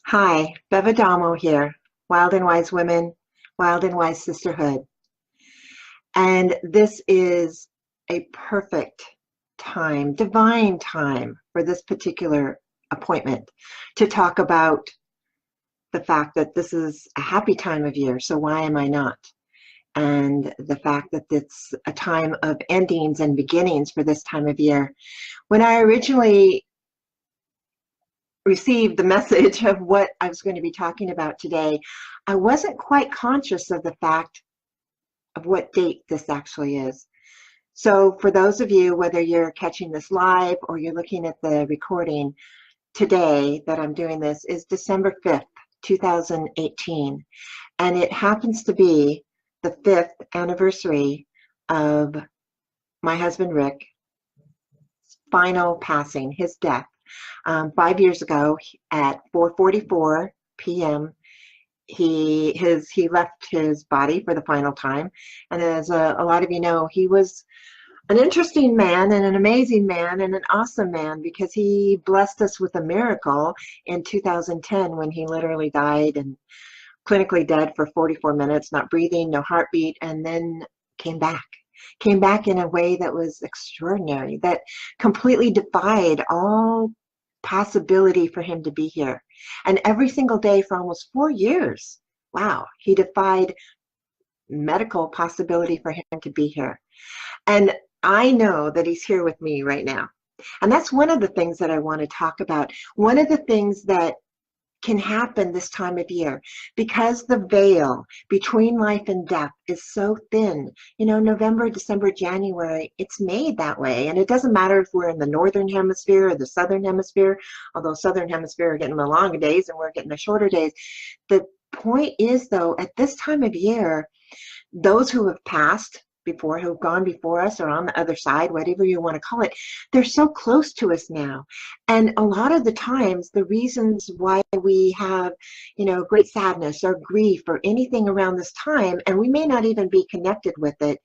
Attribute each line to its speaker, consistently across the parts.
Speaker 1: Hi, Bev Adamo here, Wild and Wise Women, Wild and Wise Sisterhood. And this is a perfect time, divine time for this particular appointment to talk about the fact that this is a happy time of year, so why am I not? And the fact that it's a time of endings and beginnings for this time of year. When I originally received the message of what I was going to be talking about today, I wasn't quite conscious of the fact of what date this actually is. So for those of you, whether you're catching this live or you're looking at the recording, today that I'm doing this is December 5th, 2018. And it happens to be the 5th anniversary of my husband Rick's final passing, his death. 5 years ago at 4:44 p.m. he left his body for the final time. And as a lot of you know, he was an interesting man and an amazing man and an awesome man, because he blessed us with a miracle in 2010 when he literally died and clinically dead for 44 minutes, not breathing, no heartbeat, and then came back in a way that was extraordinary, that completely defied all possibility for him to be here. And every single day for almost 4 years, wow, he defied medical possibility for him to be here. And I know that he's here with me right now. And that's one of the things that I want to talk about. One of the things that can happen this time of year, because the veil between life and death is so thin. You know, November, December, January, it's made that way. And it doesn't matter if we're in the northern hemisphere or the southern hemisphere, although southern hemisphere are getting the longer days and we're getting the shorter days. The point is, though, at this time of year, those who have passed before, who've gone before us or on the other side, whatever you want to call it, they're so close to us now. And a lot of the times, the reasons why we have, great sadness or grief or anything around this time, and we may not even be connected with it,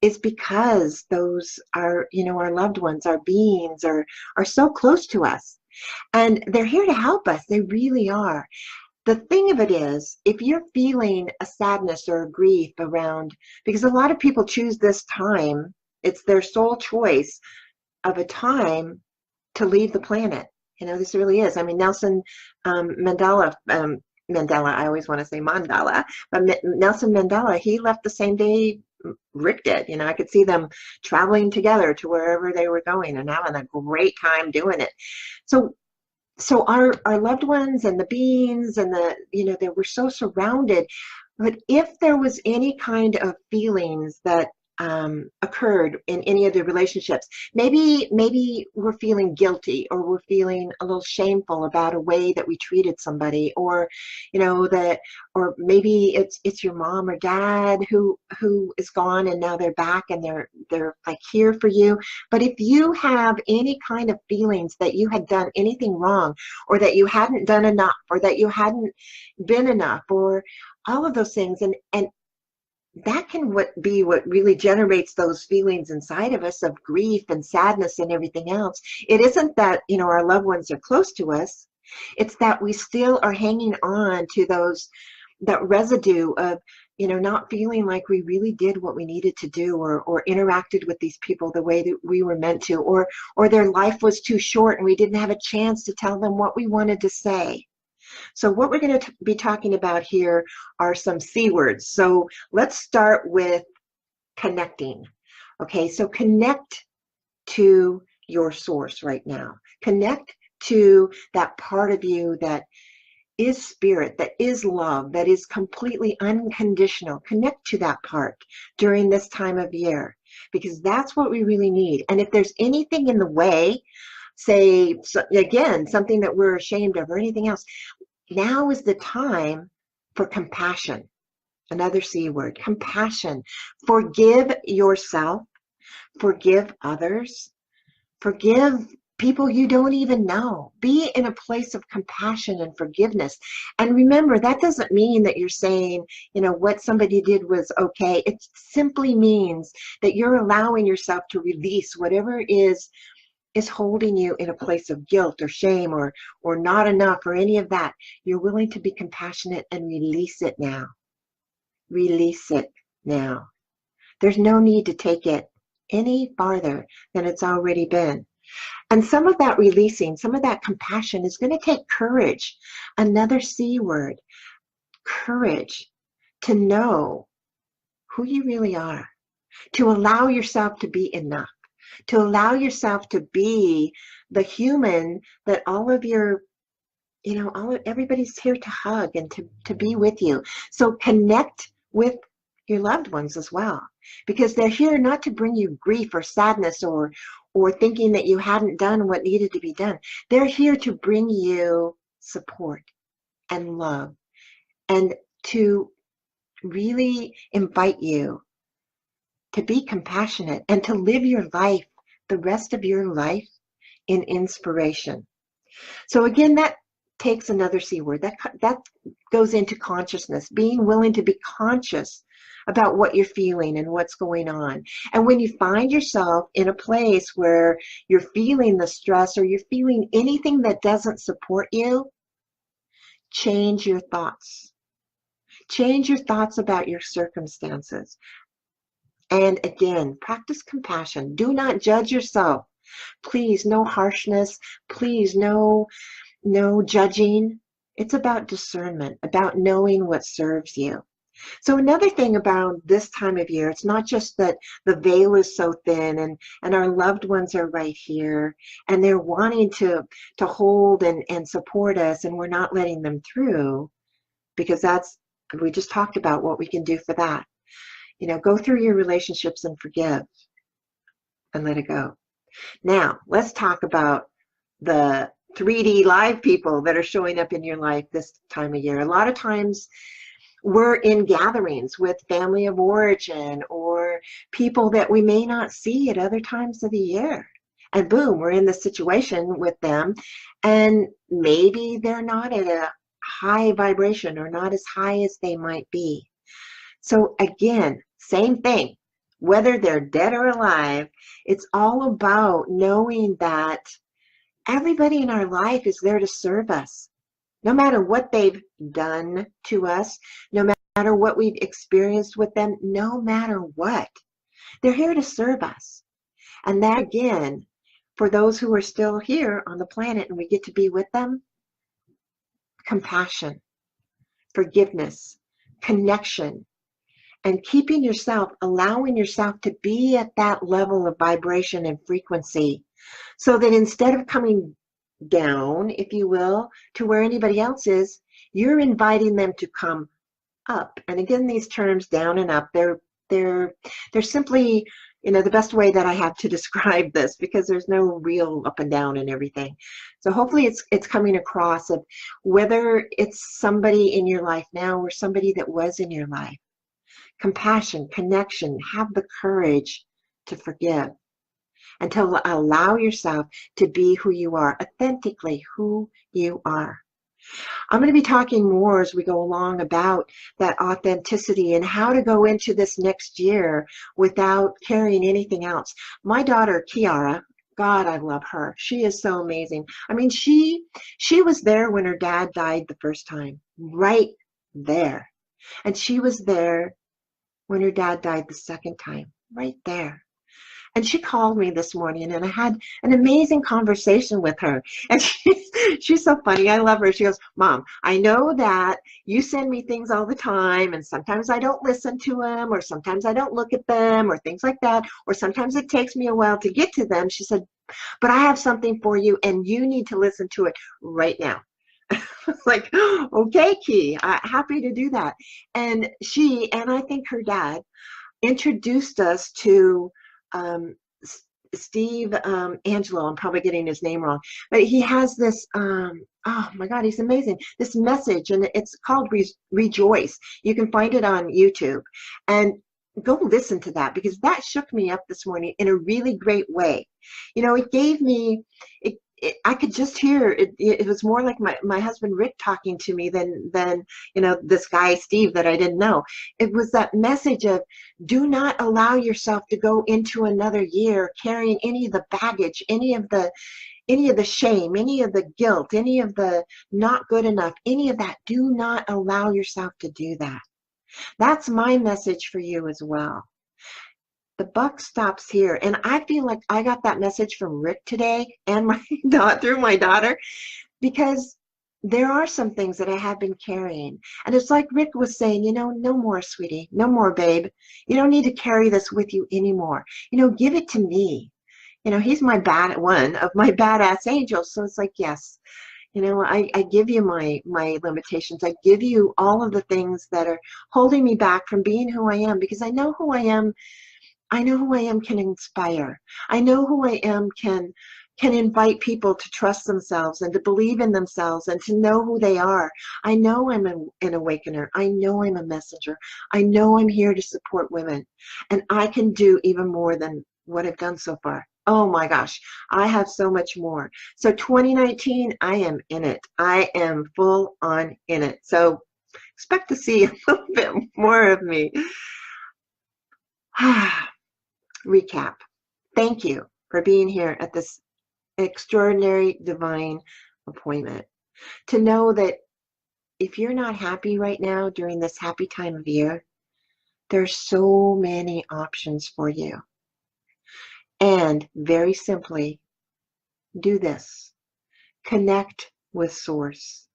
Speaker 1: is because those are, our loved ones, our beings are so close to us. And they're here to help us. They really are. The thing of it is, if you're feeling a sadness or a grief around, because a lot of people choose this time, it's their sole choice of a time to leave the planet. This really is. I mean, Nelson Mandela, I always want to say Mandela, but Nelson Mandela, he left the same day Rick did. I could see them traveling together to wherever they were going and having a great time doing it. So our loved ones and the beings and they were so surrounded. But if there was any kind of feelings that occurred in any of the relationships, maybe we're feeling guilty, or we're feeling a little shameful about a way that we treated somebody, or or maybe it's your mom or dad who is gone and now they're back and they're like here for you. But if you have any kind of feelings that you had done anything wrong, or that you hadn't done enough, or that you hadn't been enough, or all of those things, and that can be what really generates those feelings inside of us of grief and sadness and everything else. It isn't that, our loved ones are close to us. It's that we still are hanging on to that residue of, not feeling like we really did what we needed to do, or interacted with these people the way that we were meant to, or their life was too short and we didn't have a chance to tell them what we wanted to say. So what we're going to be talking about here are some C words. So let's start with connecting. Okay, so connect to your source right now. Connect to that part of you that is spirit, that is love, that is completely unconditional. Connect to that part during this time of year, because that's what we really need. And if there's anything in the way, say, again, something that we're ashamed of or anything else, now is the time for compassion. Another C word, compassion. Forgive yourself, forgive others, forgive people you don't even know. Be in a place of compassion and forgiveness. And remember, that doesn't mean that you're saying, what somebody did was okay. It simply means that you're allowing yourself to release whatever is is holding you in a place of guilt or shame or not enough or any of that, you're willing to be compassionate and release it now. Release it now. There's no need to take it any farther than it's already been. And some of that releasing, some of that compassion is going to take courage. Another C word, courage, to know who you really are, to allow yourself to be enough, to allow yourself to be the human that all of your, everybody's here to hug and to be with you. So connect with your loved ones as well, because they're here not to bring you grief or sadness or thinking that you hadn't done what needed to be done. They're here to bring you support and love and to really invite you to be compassionate and to live your life, the rest of your life, in inspiration. So again, that takes another C word. That goes into consciousness, being willing to be conscious about what you're feeling and what's going on. And when you find yourself in a place where you're feeling the stress or you're feeling anything that doesn't support you, change your thoughts. Change your thoughts about your circumstances. And again, practice compassion. Do not judge yourself. Please, no harshness. Please, no judging. It's about discernment, about knowing what serves you. So another thing about this time of year, it's not just that the veil is so thin and our loved ones are right here and they're wanting to hold and support us, and we're not letting them through, because we just talked about what we can do for that. Go through your relationships and forgive and let it go. Now, let's talk about the 3D live people that are showing up in your life this time of year. A lot of times we're in gatherings with family of origin or people that we may not see at other times of the year. And boom, we're in the situation with them, and maybe they're not at a high vibration or not as high as they might be. So again, same thing, whether they're dead or alive, it's all about knowing that everybody in our life is there to serve us. No matter what they've done to us, no matter what we've experienced with them, no matter what, they're here to serve us. And that, again, for those who are still here on the planet and we get to be with them, compassion, forgiveness, connection, and keeping yourself, allowing yourself to be at that level of vibration and frequency, so that instead of coming down, if you will, to where anybody else is, you're inviting them to come up. And again, these terms down and up, they're simply, the best way that I have to describe this, because there's no real up and down and everything. So hopefully it's coming across of whether it's somebody in your life now or somebody that was in your life. Compassion, connection, have the courage to forgive and to allow yourself to be who you are, authentically who you are. I'm going to be talking more as we go along about that authenticity and how to go into this next year without carrying anything else. My daughter, Kiara, God, I love her. She is so amazing. I mean, she was there when her dad died the first time, right there. And she was there when her dad died the second time, right there. And she called me this morning, and I had an amazing conversation with her. And she's so funny. I love her. She goes, Mom, I know that you send me things all the time, and sometimes I don't listen to them, or sometimes I don't look at them, or things like that, or sometimes it takes me a while to get to them. She said, but I have something for you, and you need to listen to it right now. It's like, okay, Key, happy to do that. And she, and I think her dad, introduced us to Steve Angelo. I'm probably getting his name wrong, but he has this, oh my God, he's amazing. This message, and it's called Rejoice. You can find it on YouTube, and go listen to that, because that shook me up this morning in a really great way. It gave me, I could just hear it. It was more like my husband Rick talking to me than this guy Steve that I didn't know. It was that message of, do not allow yourself to go into another year carrying any of the baggage, any of the shame, any of the guilt, any of the not good enough, any of that. Do not allow yourself to do that. That's my message for you as well. The buck stops here. And I feel like I got that message from Rick today and through my daughter, because there are some things that I have been carrying. And it's like Rick was saying, no more, sweetie, no more, babe. You don't need to carry this with you anymore. Give it to me. He's one of my badass angels. So it's like, yes, I give you my limitations. I give you all of the things that are holding me back from being who I am, because I know who I am. I know who I am can inspire. I know who I am can invite people to trust themselves and to believe in themselves and to know who they are. I know I'm an awakener. I know I'm a messenger. I know I'm here to support women. And I can do even more than what I've done so far. Oh my gosh, I have so much more. So 2019, I am in it. I am full on in it. So expect to see a little bit more of me. Recap. Thank you for being here at this extraordinary divine appointment. To know that if you're not happy right now during this happy time of year, there's so many options for you. And very simply, do this. Connect with Source,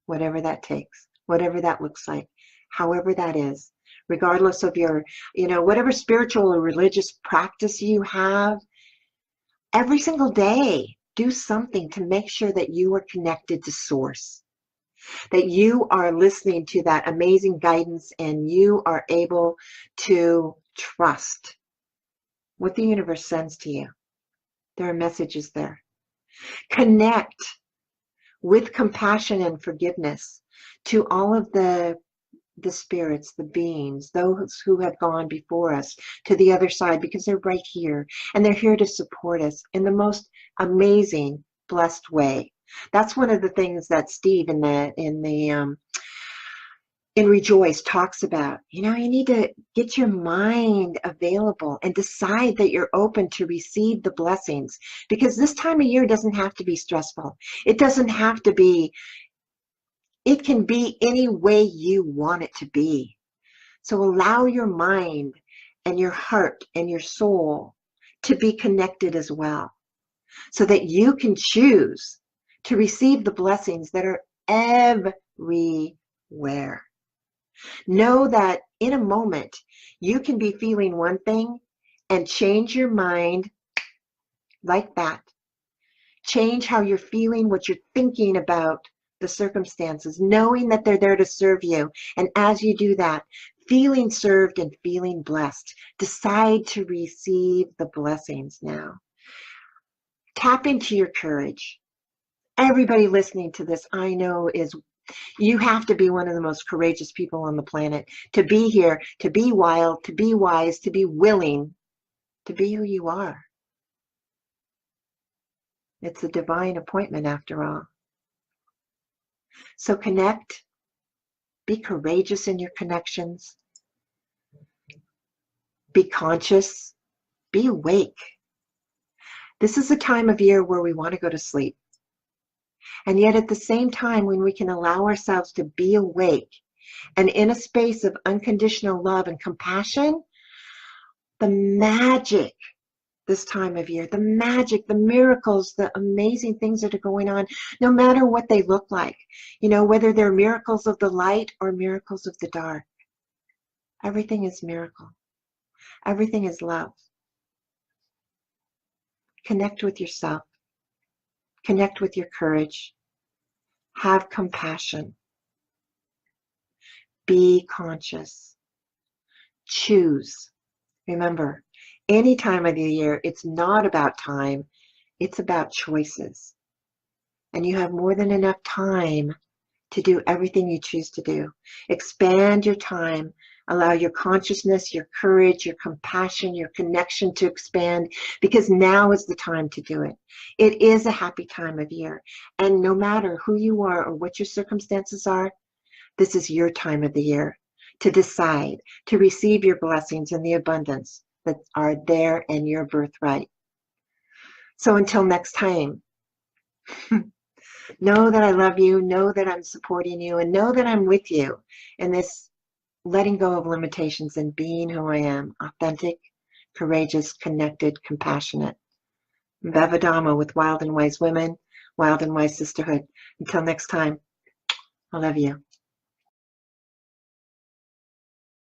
Speaker 1: whatever that takes, whatever that looks like, however that is, regardless of your, whatever spiritual or religious practice you have. Every single day, do something to make sure that you are connected to Source, that you are listening to that amazing guidance, and you are able to trust what the universe sends to you. There are messages there. Connect with compassion and forgiveness to all of the spirits, the beings, those who have gone before us to the other side, because they're right here and they're here to support us in the most amazing, blessed way. That's one of the things that Steve in Rejoice talks about. You need to get your mind available and decide that you're open to receive the blessings, because this time of year doesn't have to be stressful. It doesn't have to be. It can be any way you want it to be. So allow your mind and your heart and your soul to be connected as well, so that you can choose to receive the blessings that are everywhere. Know that in a moment, you can be feeling one thing and change your mind like that. Change how you're feeling, what you're thinking about the circumstances, knowing that they're there to serve you. And as you do that, feeling served and feeling blessed, decide to receive the blessings now. Tap into your courage. Everybody listening to this, I know, you have to be one of the most courageous people on the planet, to be here, to be wild, to be wise, to be willing, to be who you are. It's a divine appointment after all. So connect, be courageous in your connections, be conscious, be awake. This is a time of year where we want to go to sleep. And yet at the same time, when we can allow ourselves to be awake and in a space of unconditional love and compassion, the magic this time of year, the magic, the miracles, the amazing things that are going on, no matter what they look like, whether they're miracles of the light or miracles of the dark. Everything is miracle. Everything is love. Connect with yourself. Connect with your courage. Have compassion. Be conscious. Choose. Remember, any time of the year, it's not about time, it's about choices. And you have more than enough time to do everything you choose to do. Expand your time Allow your consciousness, your courage, your compassion, your connection to expand, because now is the time to do it. It is a happy time of year. And no matter who you are or what your circumstances are, this is your time of the year to decide to receive your blessings and the abundance that are there and your birthright. So until next time, know that I love you, know that I'm supporting you, and know that I'm with you in this letting go of limitations and being who I am, authentic, courageous, connected, compassionate. Adamo with Wild and Wise Women, Wild and Wise Sisterhood. Until next time, I love you.